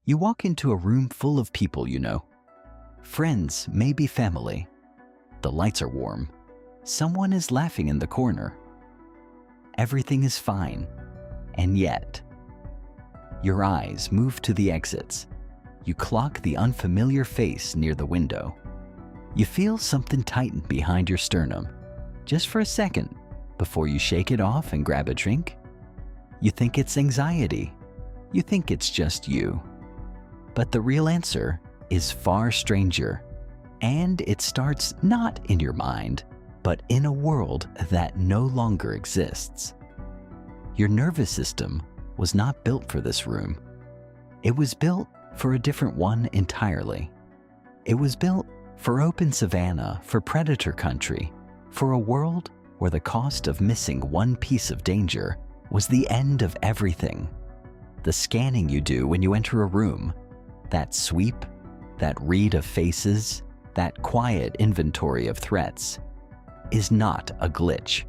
You walk into a room full of people you know. Friends, maybe family. The lights are warm. Someone is laughing in the corner. Everything is fine, and yet, your eyes move to the exits. You clock the unfamiliar face near the window. You feel something tighten behind your sternum, just for a second, before you shake it off and grab a drink. You think it's anxiety. You think it's just you. But the real answer is far stranger, and it starts not in your mind, but in a world that no longer exists. Your nervous system was not built for this room. It was built for a different one entirely. It was built for open savanna, for predator country, for a world where the cost of missing one piece of danger was the end of everything. The scanning you do when you enter a room, that sweep, that read of faces, that quiet inventory of threats, is not a glitch.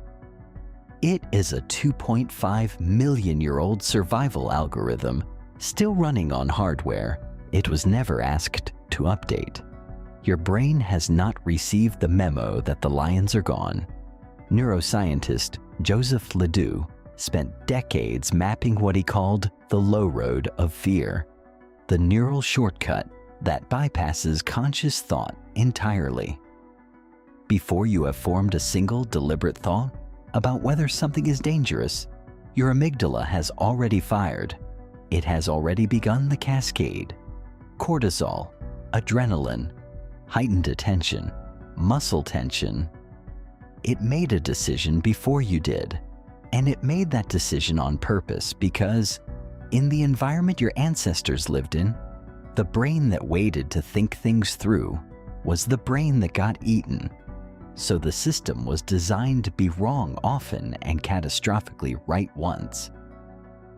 It is a 2.5 million-year-old survival algorithm still running on hardware it was never asked to update. Your brain has not received the memo that the lions are gone. Neuroscientist Joseph LeDoux spent decades mapping what he called the low road of fear, the neural shortcut that bypasses conscious thought entirely. Before you have formed a single deliberate thought about whether something is dangerous, your amygdala has already fired. It has already begun the cascade. Cortisol, adrenaline, heightened attention, muscle tension. It made a decision before you did, and it made that decision on purpose because, in the environment your ancestors lived in, the brain that waited to think things through was the brain that got eaten. So the system was designed to be wrong often and catastrophically right once.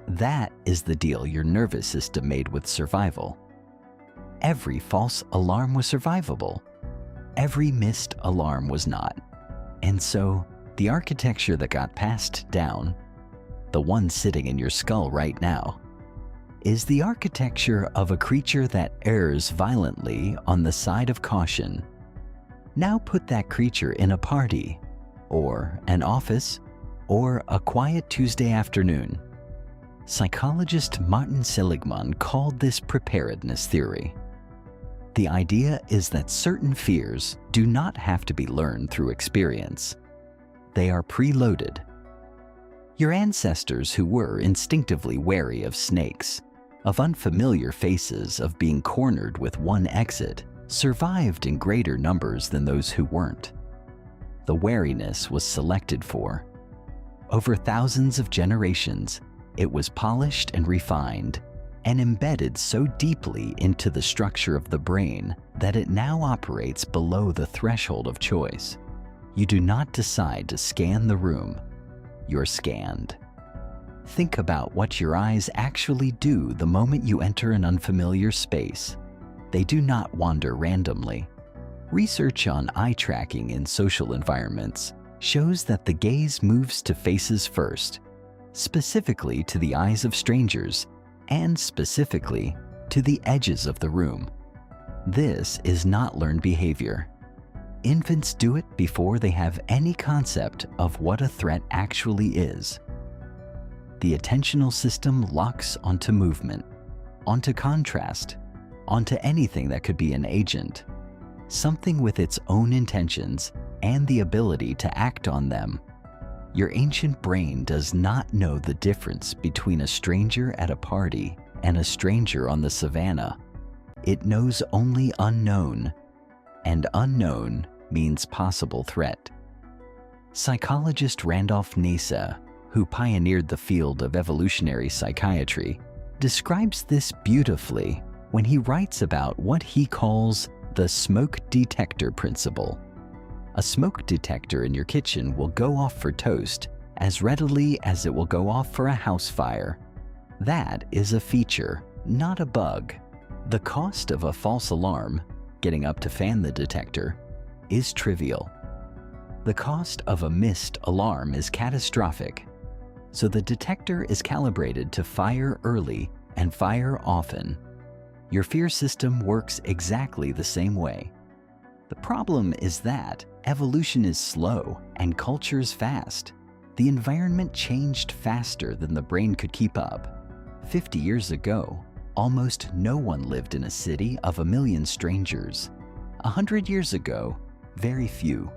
That is the deal your nervous system made with survival. Every false alarm was survivable. Every missed alarm was not. And so, the architecture that got passed down, the one sitting in your skull right now, is the architecture of a creature that errs violently on the side of caution. Now put that creature in a party, or an office, or a quiet Tuesday afternoon. Psychologist Martin Seligman called this preparedness theory. The idea is that certain fears do not have to be learned through experience. They are preloaded. Your ancestors who were instinctively wary of snakes, of unfamiliar faces, of being cornered with one exit, survived in greater numbers than those who weren't. The wariness was selected for. Over thousands of generations, it was polished and refined, and embedded so deeply into the structure of the brain that it now operates below the threshold of choice. You do not decide to scan the room, you're scanned. Think about what your eyes actually do the moment you enter an unfamiliar space. They do not wander randomly. Research on eye tracking in social environments shows that the gaze moves to faces first, specifically to the eyes of strangers, and specifically to the edges of the room. This is not learned behavior. Infants do it before they have any concept of what a threat actually is. The attentional system locks onto movement, onto contrast, onto anything that could be an agent, something with its own intentions and the ability to act on them. Your ancient brain does not know the difference between a stranger at a party and a stranger on the savannah. It knows only unknown, and unknown means possible threat. Psychologist Randolph Nesse, who pioneered the field of evolutionary psychiatry, describes this beautifully when he writes about what he calls the smoke detector principle. A smoke detector in your kitchen will go off for toast as readily as it will go off for a house fire. That is a feature, not a bug. The cost of a false alarm, getting up to fan the detector, is trivial. The cost of a missed alarm is catastrophic. So the detector is calibrated to fire early and fire often. Your fear system works exactly the same way. The problem is that evolution is slow and culture's fast. The environment changed faster than the brain could keep up. 50 years ago, almost no one lived in a city of 1 million strangers. 100 years ago, very few.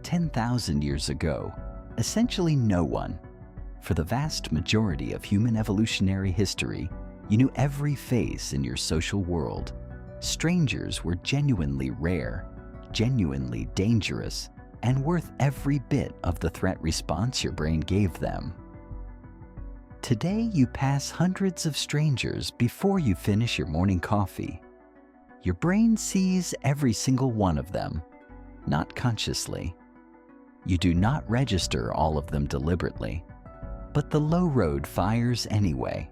10,000 years ago, essentially no one. For the vast majority of human evolutionary history, you knew every face in your social world. Strangers were genuinely rare, genuinely dangerous, and worth every bit of the threat response your brain gave them. Today, you pass hundreds of strangers before you finish your morning coffee. Your brain sees every single one of them, not consciously. You do not register all of them deliberately, but the low road fires anyway.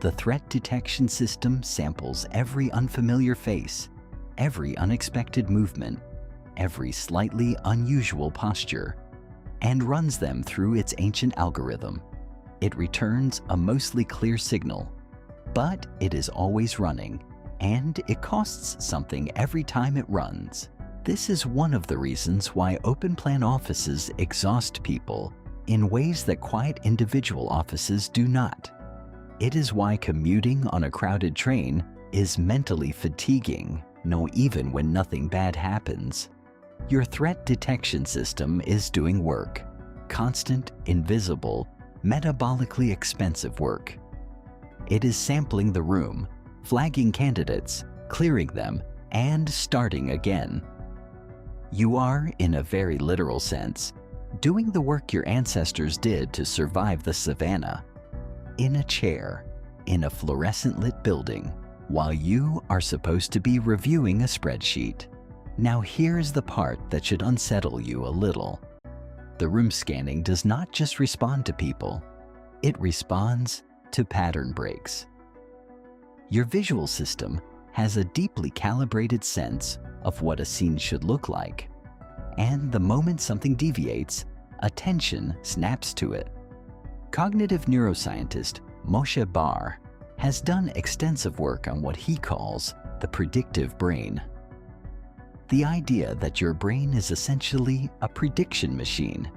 The threat detection system samples every unfamiliar face, every unexpected movement, every slightly unusual posture, and runs them through its ancient algorithm. It returns a mostly clear signal, but it is always running, and it costs something every time it runs. This is one of the reasons why open-plan offices exhaust people in ways that quiet individual offices do not. It is why commuting on a crowded train is mentally fatiguing, even when nothing bad happens. Your threat detection system is doing work. Constant, invisible, metabolically expensive work. It is sampling the room, flagging candidates, clearing them, and starting again. You are, in a very literal sense, doing the work your ancestors did to survive the savannah. In a chair, in a fluorescent-lit building, while you are supposed to be reviewing a spreadsheet. Now here's the part that should unsettle you a little. The room scanning does not just respond to people, it responds to pattern breaks. Your visual system has a deeply calibrated sense of what a scene should look like, and the moment something deviates, attention snaps to it. Cognitive neuroscientist Moshe Bar has done extensive work on what he calls the predictive brain. The idea that your brain is essentially a prediction machine,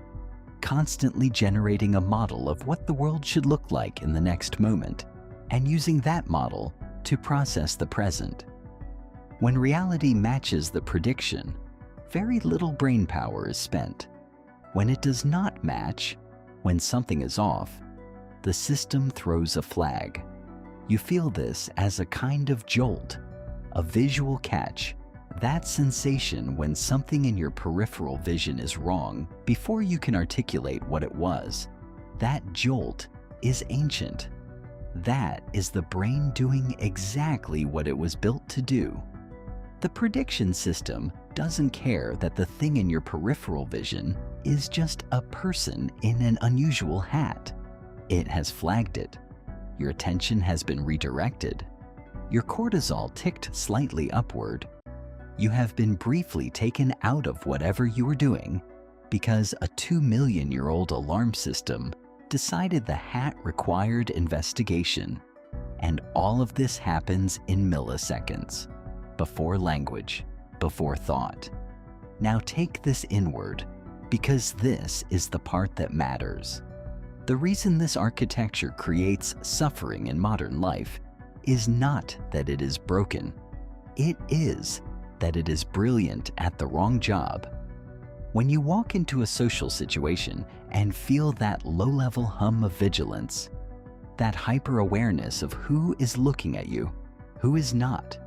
constantly generating a model of what the world should look like in the next moment, and using that model to process the present. When reality matches the prediction, very little brain power is spent. When it does not match, when something is off, the system throws a flag. You feel this as a kind of jolt, a visual catch. That sensation when something in your peripheral vision is wrong before you can articulate what it was. That jolt is ancient. That is the brain doing exactly what it was built to do. The prediction system doesn't care that the thing in your peripheral vision is just a person in an unusual hat. It has flagged it. Your attention has been redirected. Your cortisol ticked slightly upward. You have been briefly taken out of whatever you were doing because a 2-million-year-old alarm system decided the hat required investigation. And all of this happens in milliseconds, before language, before thought. Now take this inward, because this is the part that matters. The reason this architecture creates suffering in modern life is not that it is broken. It is that it is brilliant at the wrong job. When you walk into a social situation and feel that low-level hum of vigilance, that hyper-awareness of who is looking at you, who is not,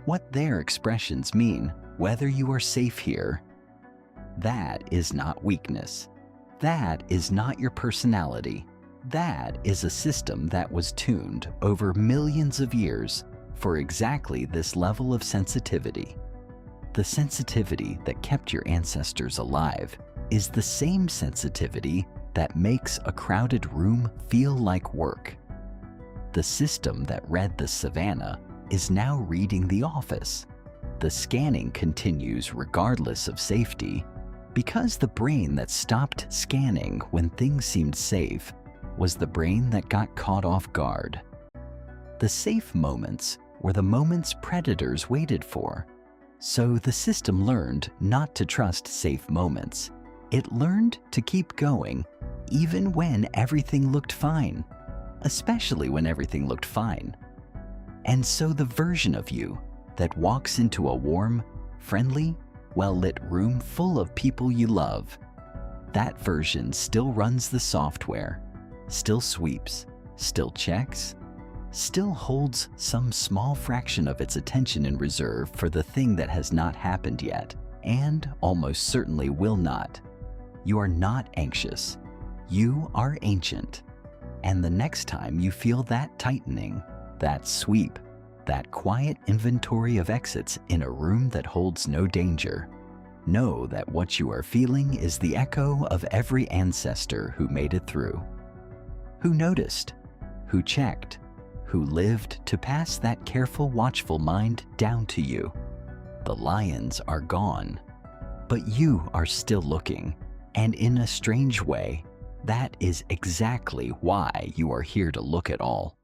what their expressions mean, whether you are safe here, that is not weakness. That is not your personality. That is a system that was tuned over millions of years for exactly this level of sensitivity. The sensitivity that kept your ancestors alive is the same sensitivity that makes a crowded room feel like work. The system that read the savannah is now reading the office. The scanning continues regardless of safety because the brain that stopped scanning when things seemed safe was the brain that got caught off guard. The safe moments were the moments predators waited for. So the system learned not to trust safe moments. It learned to keep going, even when everything looked fine, especially when everything looked fine. And so the version of you that walks into a warm, friendly, well-lit room full of people you love, that version still runs the software, still sweeps, still checks, still holds some small fraction of its attention in reserve for the thing that has not happened yet, and almost certainly will not. You are not anxious. You are ancient. And the next time you feel that tightening, that sweep, that quiet inventory of exits in a room that holds no danger, know that what you are feeling is the echo of every ancestor who made it through, who noticed, who checked, who lived to pass that careful, watchful mind down to you. The lions are gone, but you are still looking, and in a strange way, that is exactly why you are here to look at all.